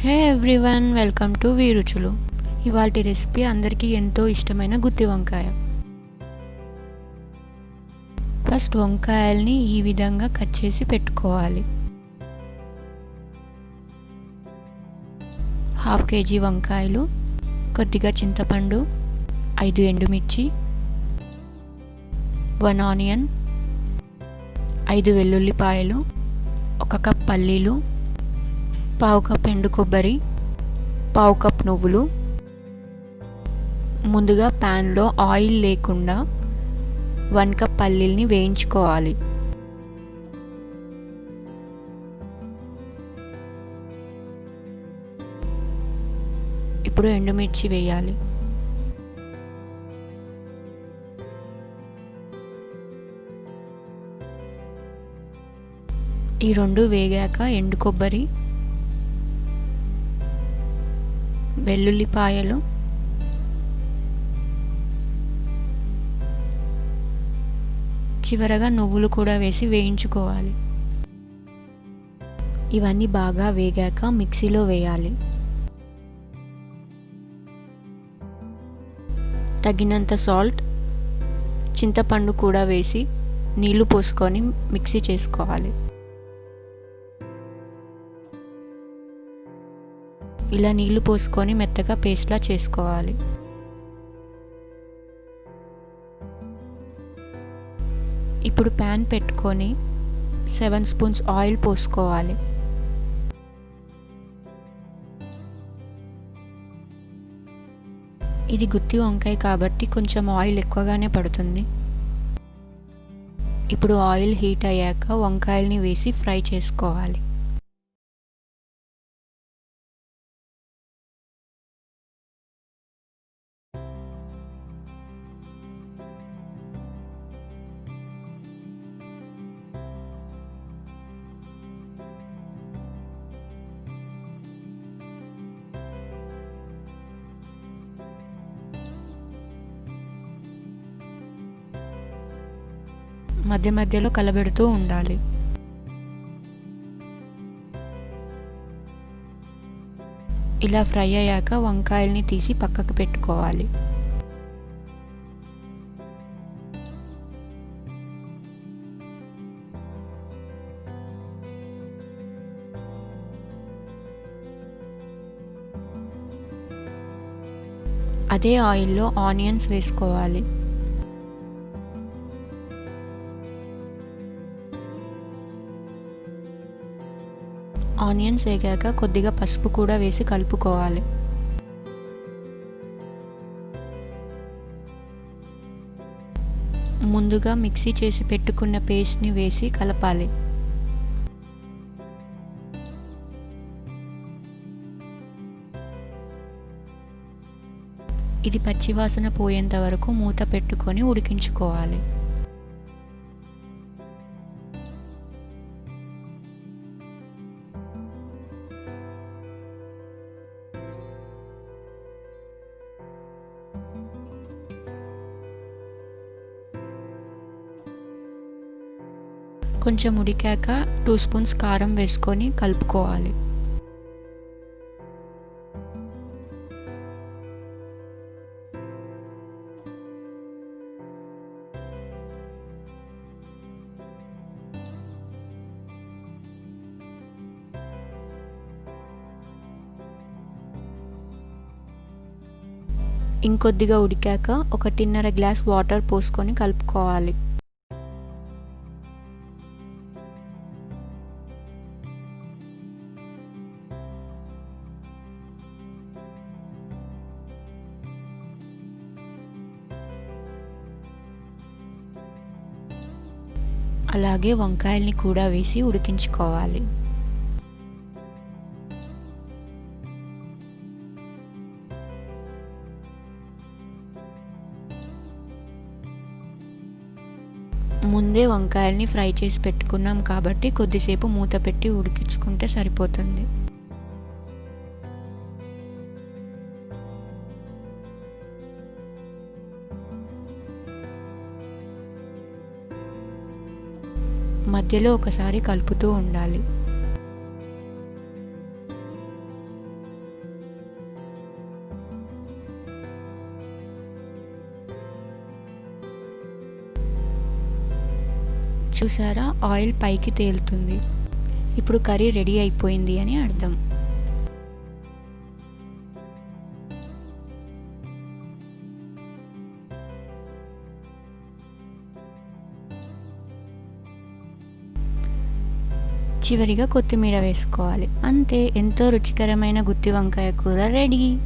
Hey everyone, welcome to వీరుచులు. ఇవాల్టి recipe అందరికీ ఎంతో ఇష్టమైన గుత్తి వంకాయ. ఫస్ట్ వంకాయల్ని ఈ విధంగా కట్ చేసి పెట్టుకోవాలి. 1/2 kg వంకాయలు, కొద్దిగా చింతపండు, 5 ఎండుమిర్చి, 1 ఆనియన్, 5 వెల్లుల్లిపాయలు, 1 కప్ పల్లీలు, 1/2 కప్ ఎండు కొబ్బరి, 1/2 కప్ నువ్వులు. ముందుగా ప్యాన్లో ఆయిల్ లేకుండా 1 కప్ పల్లీల్ని వేయించుకోవాలి. ఇప్పుడు ఎండుమిర్చి వేయాలి. ఈ రెండు వేగాక ఎండు కొబ్బరి, వెల్లుల్లిపాయలు, చివరగా నువ్వులు కూడా వేసి వేయించుకోవాలి. ఇవన్నీ బాగా వేగాక మిక్సీలో వేయాలి. తగినంత సాల్ట్, చింతపండు కూడా వేసి నీళ్లు పోసుకొని మిక్సీ చేసుకోవాలి. ఇలా నీళ్లు పోసుకొని మెత్తగా పేస్ట్లా చేసుకోవాలి. ఇప్పుడు ప్యాన్ పెట్టుకొని 7 స్పూన్స్ ఆయిల్ పోసుకోవాలి. ఇది గుత్తి వంకాయ కాబట్టి కొంచెం ఆయిల్ ఎక్కువగానే పడుతుంది. ఇప్పుడు ఆయిల్ హీట్ అయ్యాక వంకాయల్ని వేసి ఫ్రై చేసుకోవాలి. మధ్య మధ్యలో కలబెడుతూ ఉండాలి. ఇలా ఫ్రై అయ్యాక వంకాయల్ని తీసి పక్కకు పెట్టుకోవాలి. అదే ఆయిల్లో ఆనియన్స్ వేసుకోవాలి. ఆనియన్స్ వేగాక కొద్దిగా పసుపు కూడా వేసి కలుపుకోవాలి. ముందుగా మిక్సీ చేసి పెట్టుకున్న పేస్ట్ని వేసి కలపాలి. ఇది పచ్చివాసన పోయేంత వరకు మూత పెట్టుకొని ఉడికించుకోవాలి. కొంచెం ఉడికాక 2 స్పూన్స్ కారం వేసుకొని కలుపుకోవాలి. ఇంకొద్దిగా ఉడికాక 1.5 గ్లాస్ వాటర్ పోసుకొని కలుపుకోవాలి. అలాగే వంకాయల్ని కూడా వేసి ఉడికించుకోవాలి. ముందే వంకాయల్ని ఫ్రై చేసి పెట్టుకున్నాం కాబట్టి కొద్దిసేపు మూత పెట్టి ఉడికించుకుంటే సరిపోతుంది. మధ్యలో ఒకసారి కలుపుతూ ఉండాలి. చూసారా, ఆయిల్ పైకి తేలుతుంది. ఇప్పుడు కర్రీ రెడీ అయిపోయింది అని అర్థం. చివరిగా కొత్తిమీర వేసుకోవాలి. అంతే, ఎంతో రుచికరమైన గుత్తి వంకాయ కూర రెడీ.